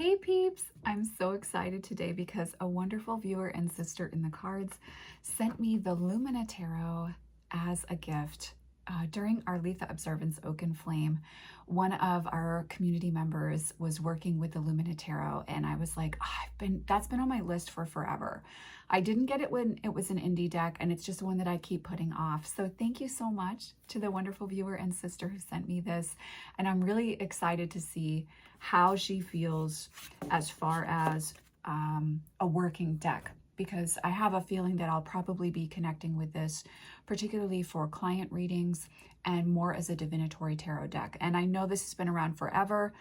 Hey peeps! I'm so excited today because a wonderful viewer and sister in the cards sent me the Lumina Tarot as a gift. During our Letha Observance Oaken Flame, one of our community members was working with the Lumina Tarot, and I was like, that's been on my list for forever. I didn't get it when it was an indie deck, and it's just one that I keep putting off. So thank you so much to the wonderful viewer and sister who sent me this, and I'm really excited to see how she feels as far as a working deck, because I have a feeling that I'll probably be connecting with this, particularly for client readings and more as a divinatory tarot deck. And I know this has been around forever.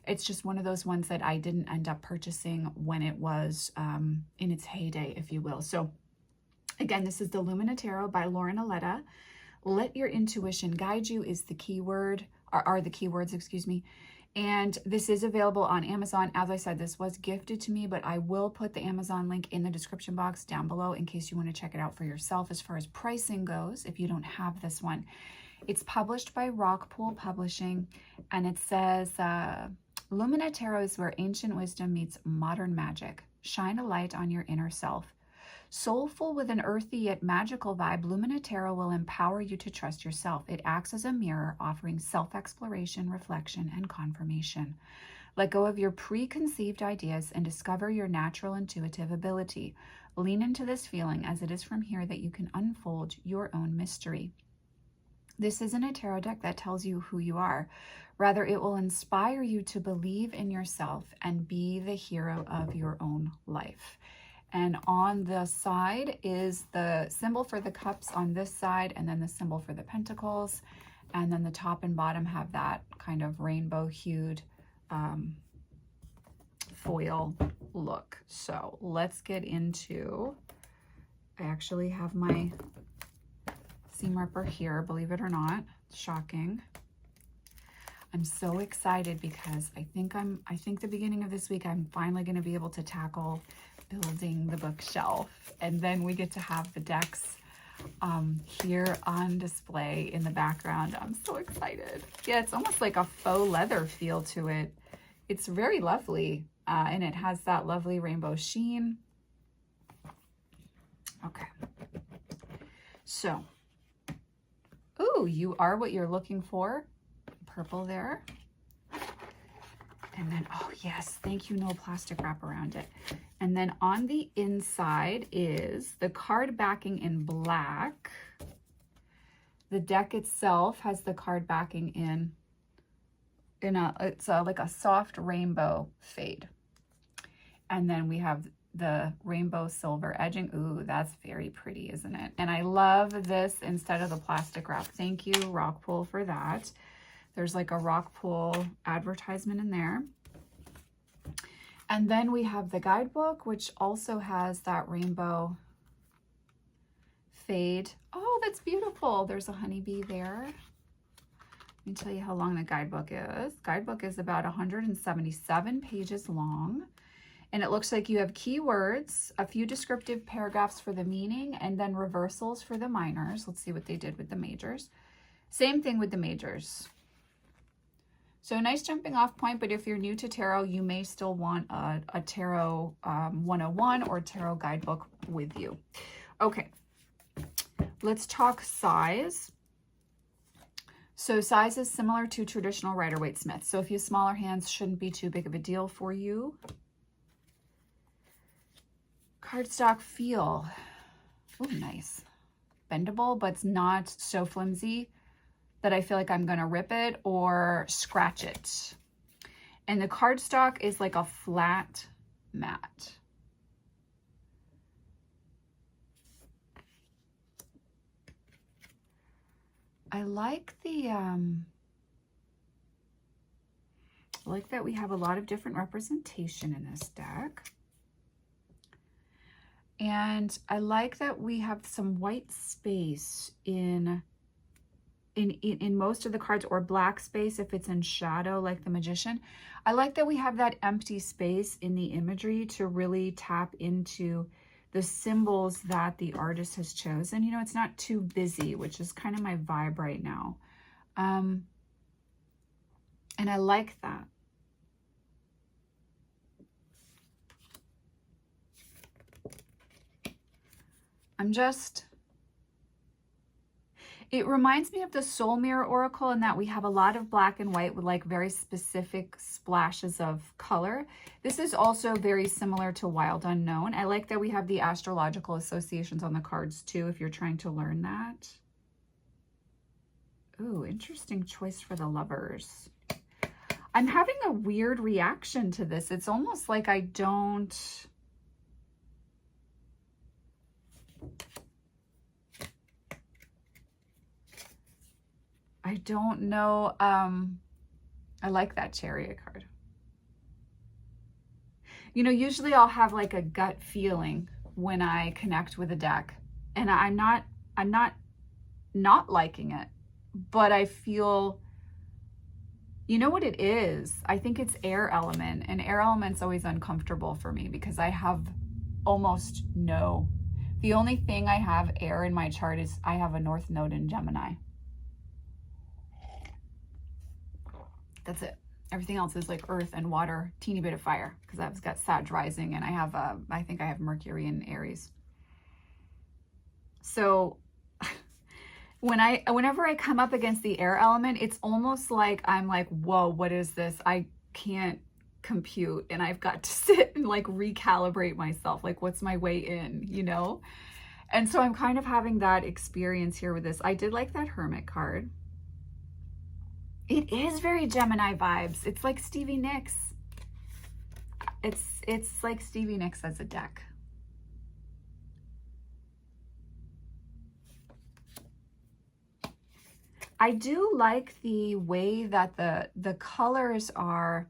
It's just one of those ones that I didn't end up purchasing when it was in its heyday, if you will. So again, this is the Lumina Tarot by Lauren Aletta. Let your intuition guide you is the keyword, are the keywords, excuse me. And this is available on Amazon. As I said, this was gifted to me, but I will put the Amazon link in the description box down below in case you want to check it out for yourself as far as pricing goes, if you don't have this one. It's published by Rockpool Publishing, and it says, Lumina Tarot is where ancient wisdom meets modern magic. Shine a light on your inner self. Soulful with an earthy yet magical vibe, Lumina Tarot will empower you to trust yourself. It acts as a mirror, offering self-exploration, reflection, and confirmation. Let go of your preconceived ideas and discover your natural intuitive ability. Lean into this feeling, as it is from here that you can unfold your own mystery. This isn't a tarot deck that tells you who you are. Rather, it will inspire you to believe in yourself and be the hero of your own life. And on the side is the symbol for the cups on this side, and then the symbol for the pentacles. And then the top and bottom have that kind of rainbow hued foil look. So let's get into, I actually have my seam ripper here, believe it or not. Shocking. I'm so excited because I think the beginning of this week, I'm finally going to be able to tackle building the bookshelf, and then we get to have the decks here on display in the background. I'm so excited. Yeah, it's almost like a faux leather feel to it. It's very lovely, and it has that lovely rainbow sheen. Okay, so, ooh, you are what you're looking for. Purple there. And then, oh yes, thank you, no plastic wrap around it. And then on the inside is the card backing in black. The deck itself has the card backing in it's like a soft rainbow fade. And then we have the rainbow silver edging. Ooh, that's very pretty, isn't it? And I love this instead of the plastic wrap. Thank you, Rockpool, for that. There's like a Rockpool advertisement in there. And then we have the guidebook, which also has that rainbow fade. Oh, that's beautiful. There's a honeybee there. Let me tell you how long the guidebook is. Guidebook is about 177 pages long. And it looks like you have keywords, a few descriptive paragraphs for the meaning, and then reversals for the minors. Let's see what they did with the majors. Same thing with the majors. So a nice jumping off point, but if you're new to tarot, you may still want a tarot 101 or tarot guidebook with you. Okay, let's talk size. So size is similar to traditional Rider-Waite Smith. So if you have smaller hands, shouldn't be too big of a deal for you. Cardstock feel, oh nice. Bendable, but it's not so flimsy that I feel like I'm gonna rip it or scratch it. And the cardstock is like a flat mat. I like the, I like that we have a lot of different representation in this deck. And I like that we have some white space in most of the cards, or black space if it's in shadow like the Magician. I like that we have that empty space in the imagery to really tap into the symbols that the artist has chosen. You know, it's not too busy, which is kind of my vibe right now. And I like that. it reminds me of the Soul Mirror Oracle in that we have a lot of black and white with like very specific splashes of color. This is also very similar to Wild Unknown. I like that we have the astrological associations on the cards too, if you're trying to learn that. Ooh, interesting choice for the Lovers. I'm having a weird reaction to this. It's almost like I don't know. I like that Chariot card. You know, usually I'll have like a gut feeling when I connect with a deck, and I'm not liking it, but I feel, you know what it is? I think it's air element, and air element's always uncomfortable for me because I have almost no. The only thing I have air in my chart is I have a North Node in Gemini. That's it. Everything else is like earth and water, teeny bit of fire, because I've got Sag rising, and I have I think I have Mercury in Aries. So whenever I come up against the air element, it's almost like I'm like, whoa, what is this? I can't compute, and I've got to sit and like recalibrate myself. Like, what's my way in, you know? And so I'm kind of having that experience here with this. I did like that Hermit card. It is very Gemini vibes. It's like Stevie Nicks. It's like Stevie Nicks as a deck. I do like the way that the colors are,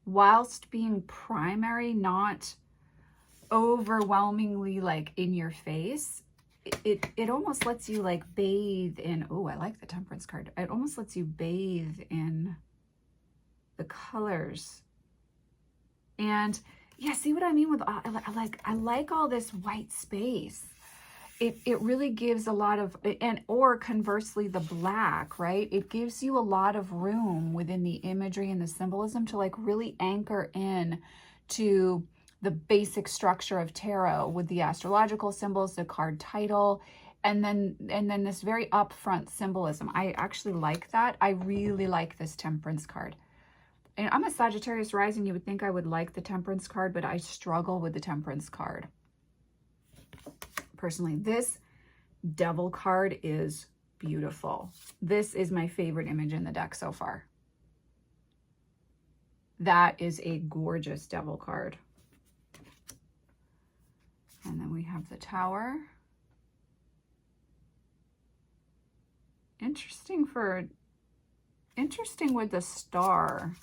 whilst being primary, not overwhelmingly like in your face. It almost lets you like bathe in, oh, I like the Temperance card. It almost lets you bathe in the colors. And yeah, see what I mean with, I like all this white space. It really gives a lot of, or conversely the black, right? It gives you a lot of room within the imagery and the symbolism to like really anchor in to the basic structure of tarot with the astrological symbols, the card title, and then this very upfront symbolism. I actually like that. I really like this Temperance card. And I'm a Sagittarius rising. You would think I would like the Temperance card, but I struggle with the Temperance card. Personally, this Devil card is beautiful. This is my favorite image in the deck so far. That is a gorgeous Devil card. And then we have the Tower. Interesting with the Star.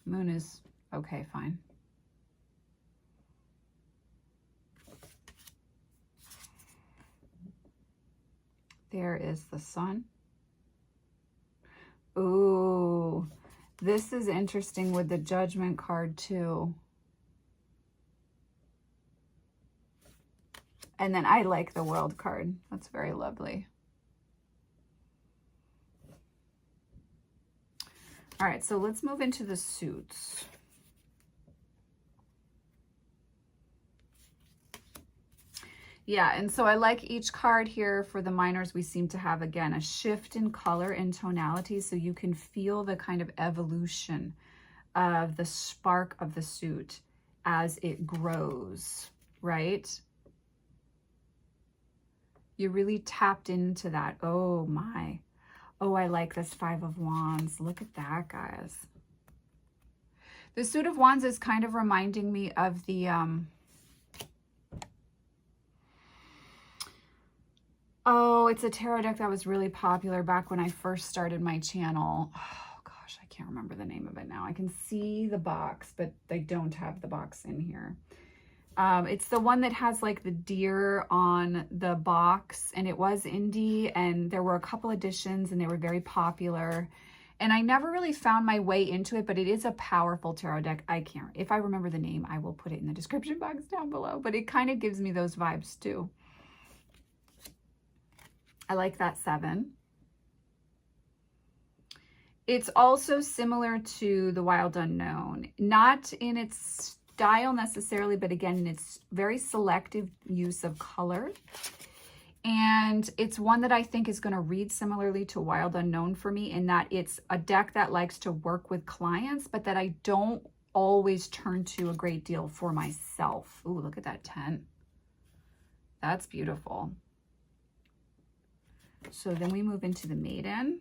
Moon is okay, fine. There is the Sun. Ooh, this is interesting with the Judgment card too. And then I like the World card. That's very lovely. All right, so let's move into the suits. Yeah, and so I like each card here. For the minors, we seem to have, again, a shift in color and tonality, so you can feel the kind of evolution of the spark of the suit as it grows, right? You really tapped into that. Oh my. Oh, I like this Five of Wands. Look at that, guys. The Suit of Wands is kind of reminding me of the, oh, it's a tarot deck that was really popular back when I first started my channel. Oh gosh, I can't remember the name of it now. I can see the box, but they don't have the box in here. It's the one that has like the deer on the box, and it was indie, and there were a couple editions and they were very popular. And I never really found my way into it, but it is a powerful tarot deck. If I remember the name, I will put it in the description box down below, but it kind of gives me those vibes too. I like that 7. It's also similar to the Wild Unknown, not in its style necessarily, but again, in its very selective use of color. And it's one that I think is going to read similarly to Wild Unknown for me, in that it's a deck that likes to work with clients, but that I don't always turn to a great deal for myself. Ooh, look at that 10. That's beautiful. So then we move into the Maiden.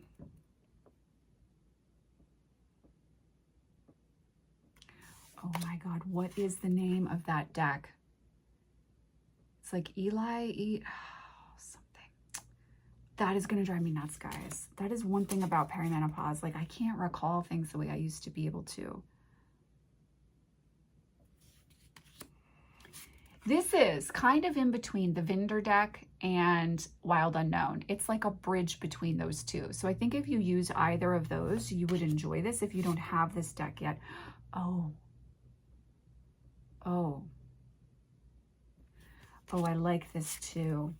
Oh my God, what is the name of that deck? It's like something. That is going to drive me nuts, guys. That is one thing about perimenopause. Like, I can't recall things the way I used to be able to. This is kind of in between the Vinder deck and Wild Unknown. It's like a bridge between those two. So I think if you use either of those, you would enjoy this if you don't have this deck yet. Oh, I like this too.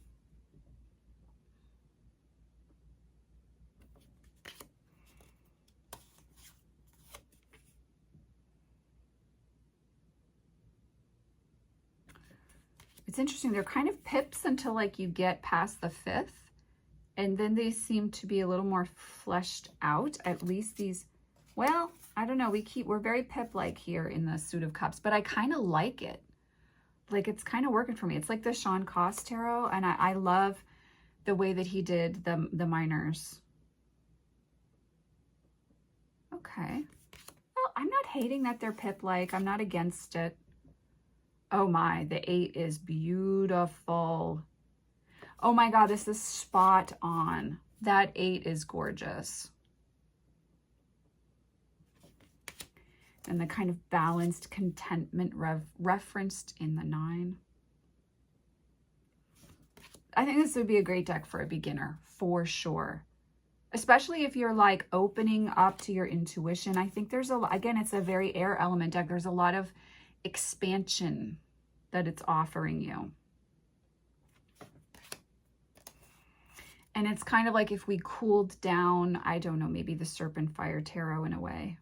It's interesting. They're kind of pips until like you get past the 5th. And then they seem to be a little more fleshed out. At least these, well, I don't know. We're very pip-like here in the Suit of Cups, but I kind of like it. Like, it's kind of working for me. It's like the Sean Koss tarot, and I love the way that he did the minors. Okay. Well, I'm not hating that they're pip-like. I'm not against it. Oh my, the 8 is beautiful. Oh my God, this is spot on. That 8 is gorgeous. And the kind of balanced contentment referenced in the 9. I think this would be a great deck for a beginner, for sure. Especially if you're like opening up to your intuition. I think there's again, it's a very air element deck. There's a lot of expansion that it's offering you. And it's kind of like if we cooled down, I don't know, maybe the Serpent Fire Tarot in a way.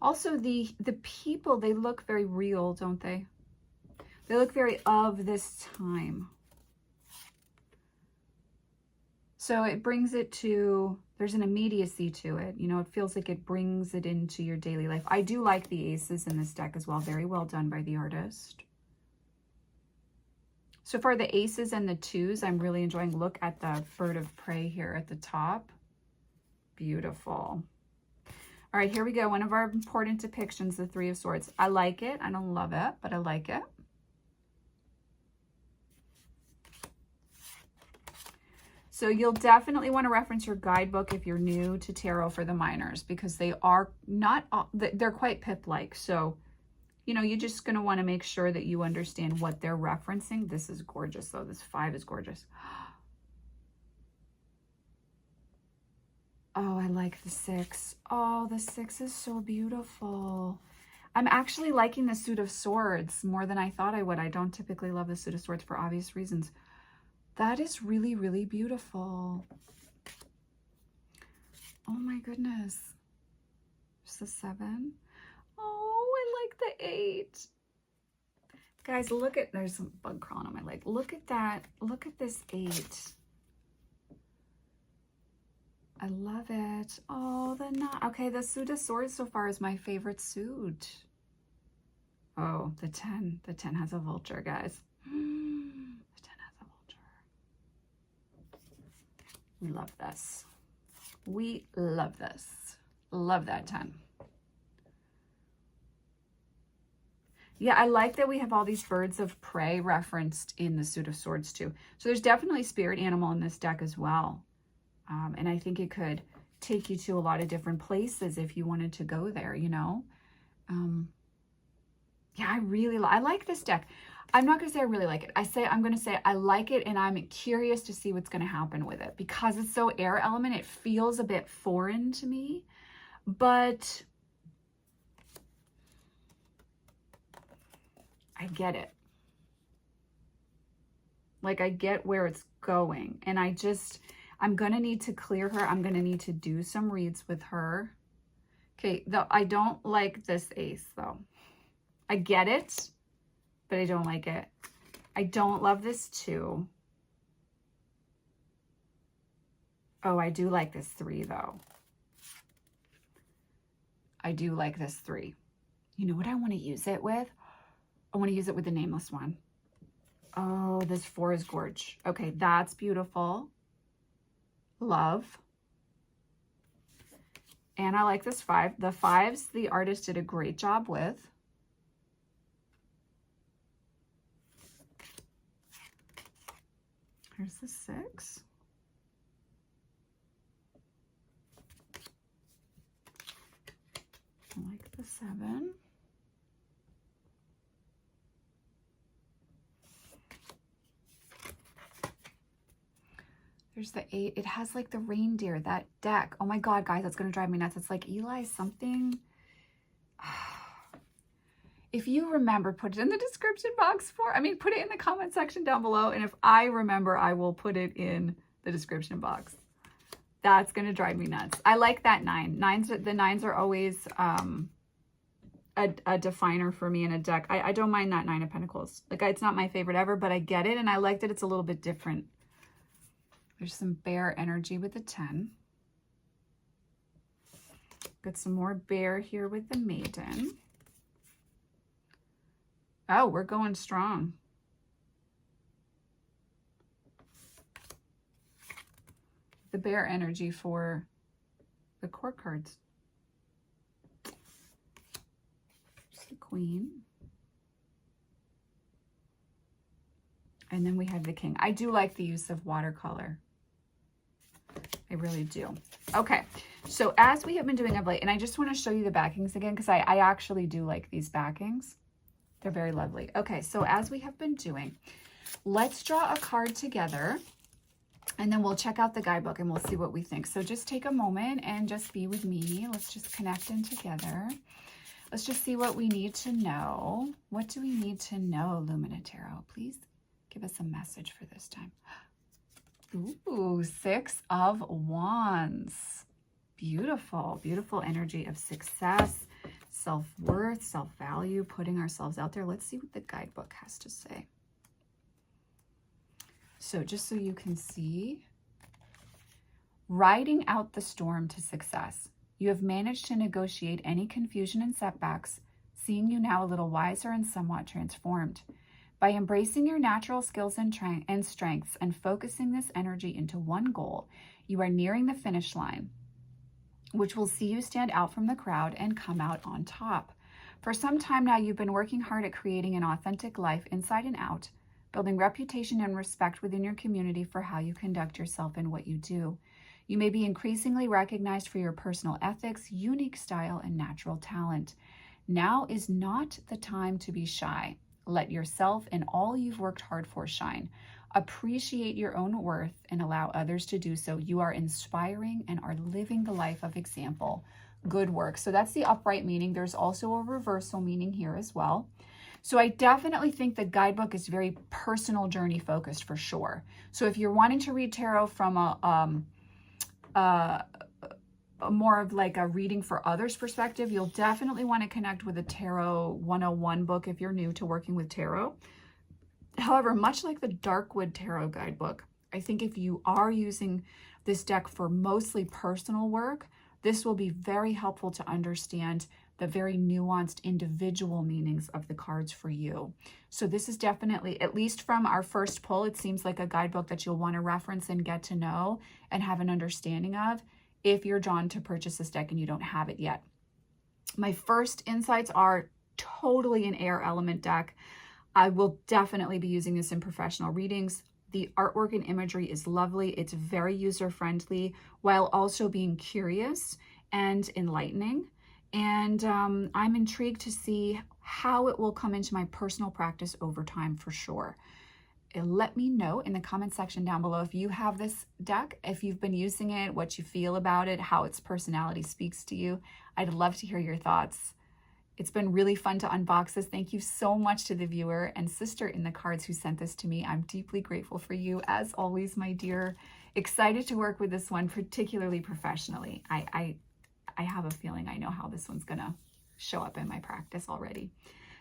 Also, the people, they look very real, don't they? They look very of this time. So it brings it to, there's an immediacy to it. You know, it feels like it brings it into your daily life. I do like the aces in this deck as well. Very well done by the artist. So far, the aces and the 2s, I'm really enjoying. Look at the bird of prey here at the top. Beautiful. All right, here we go. One of our important depictions, the 3 of Swords. I like it. I don't love it, but I like it. So you'll definitely want to reference your guidebook if you're new to tarot for the minors, because they are not, they're quite pip-like. So, you know, you're just going to want to make sure that you understand what they're referencing. This is gorgeous, though. This 5 is gorgeous. Oh, I like the 6. Oh, the 6 is so beautiful. I'm actually liking the Suit of Swords more than I thought I would. I don't typically love the Suit of Swords for obvious reasons. That is really, really beautiful. Oh my goodness. There's the 7. Oh, I like the 8. Guys, look at, there's some bug crawling on my leg. Look at that. Look at this 8. I love it. Oh, the 9. Okay, the Suit of Swords so far is my favorite suit. Oh, the 10. The 10 has a vulture, guys. The 10 has a vulture. We love this. We love this. Love that 10. Yeah, I like that we have all these birds of prey referenced in the Suit of Swords too. So there's definitely spirit animal in this deck as well. And I think it could take you to a lot of different places if you wanted to go there, you know? Yeah, I like this deck. I'm not going to say I really like it. I'm going to say I like it, and I'm curious to see what's going to happen with it. Because it's so air element, it feels a bit foreign to me. But I get it. Like, I get where it's going. And I'm going to need to clear her. I'm going to need to do some reads with her. Okay, though I don't like this ace, though. I get it, but I don't like it. I don't love this 2. Oh, I do like this 3, though. I do like this 3. You know what I want to use it with? I want to use it with the nameless one. Oh, this 4 is gorge. Okay, that's beautiful. Love. And I like this 5. The 5s, the artist did a great job with. Here's the 6. I like the 7. There's the 8. It has like the reindeer, that deck. Oh my God, guys, that's going to drive me nuts. It's like Eli something. If you remember, put it in the description box put it in the comment section down below. And if I remember, I will put it in the description box. That's going to drive me nuts. I like that 9. The 9s are always a definer for me in a deck. I don't mind that 9 of Pentacles. Like, it's not my favorite ever, but I get it. And I like that it's a little bit different. There's some bear energy with the 10. Got some more bear here with the maiden. Oh, we're going strong. The bear energy for the court cards. There's the queen. And then we have the king. I do like the use of watercolor. I really do. Okay, so as we have been doing of late, and I just want to show you the backings again, because I actually do like these backings. They're very lovely. Okay, so as we have been doing, let's draw a card together, and then we'll check out the guidebook and we'll see what we think. So just take a moment and just be with me. Let's just connect in together. Let's just see what we need to know. What do we need to know, Lumina Tarot? Please give us a message for this time. Ooh, 6 of Wands. Beautiful, beautiful energy of success, self-worth, self-value, putting ourselves out there. Let's see what the guidebook has to say. So just so you can see, riding out the storm to success. You have managed to negotiate any confusion and setbacks, seeing you now a little wiser and somewhat transformed. By embracing your natural skills and strengths and focusing this energy into one goal, you are nearing the finish line, which will see you stand out from the crowd and come out on top. For some time now, you've been working hard at creating an authentic life inside and out, building reputation and respect within your community for how you conduct yourself and what you do. You may be increasingly recognized for your personal ethics, unique style, and natural talent. Now is not the time to be shy. Let yourself and all you've worked hard for shine. Appreciate your own worth and allow others to do so. You are inspiring and are living the life of example. Good work. So that's the upright meaning. There's also a reversal meaning here as well. So I definitely think the guidebook is very personal journey focused for sure. So if you're wanting to read tarot from a more of like a reading for others perspective, you'll definitely want to connect with a Tarot 101 book if you're new to working with tarot. However, much like the Darkwood Tarot guidebook, I think if you are using this deck for mostly personal work, this will be very helpful to understand the very nuanced individual meanings of the cards for you. So this is definitely, at least from our first pull, it seems like a guidebook that you'll want to reference and get to know and have an understanding of if you're drawn to purchase this deck and you don't have it yet. My first insights are totally an air element deck. I will definitely be using this in professional readings. The artwork and imagery is lovely. It's very user-friendly while also being curious and enlightening. And I'm intrigued to see how it will come into my personal practice over time for sure. Let me know in the comment section down below if you have this deck, if you've been using it, what you feel about it, how its personality speaks to you. I'd love to hear your thoughts. It's been really fun to unbox this. Thank you so much to the viewer and sister in the cards who sent this to me. I'm deeply grateful for you, as always, my dear. Excited to work with this one, particularly professionally. I have a feeling I know how this one's gonna show up in my practice already.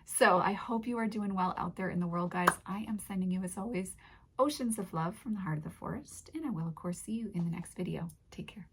So I hope you are doing well out there in the world, guys. I am sending you, as always, oceans of love from the heart of the forest, and I will, of course, see you in the next video. Take care.